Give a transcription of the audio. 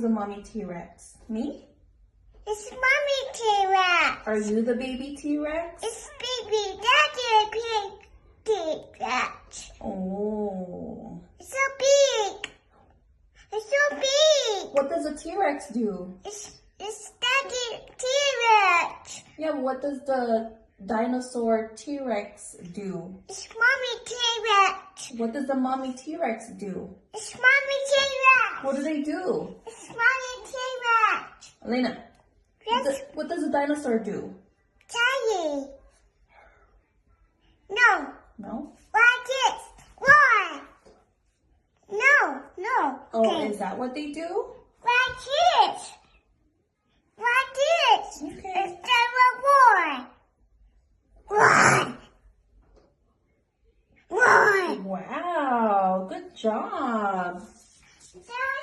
the mommy T-Rex? Me? It's mommy T-Rex. Are you the baby T-Rex? It's baby daddy pig T-Rex. Oh. It's so big. It's so big. What does a T-Rex do? It's daddy T-Rex. Yeah, but what does the dinosaur T-Rex do? It's mommy T-Rex. What does the mommy T-Rex do? It's mommy T-Rex. What do they do? It's mommy T-Rex. Alayna, Yes. what does a dinosaur do? Daddy. No. No? Like this. Why? No. Oh, Okay. is that what they do? Like this. Like this. Okay. Instead of war. Run. Run. Wow, good job. Daddy.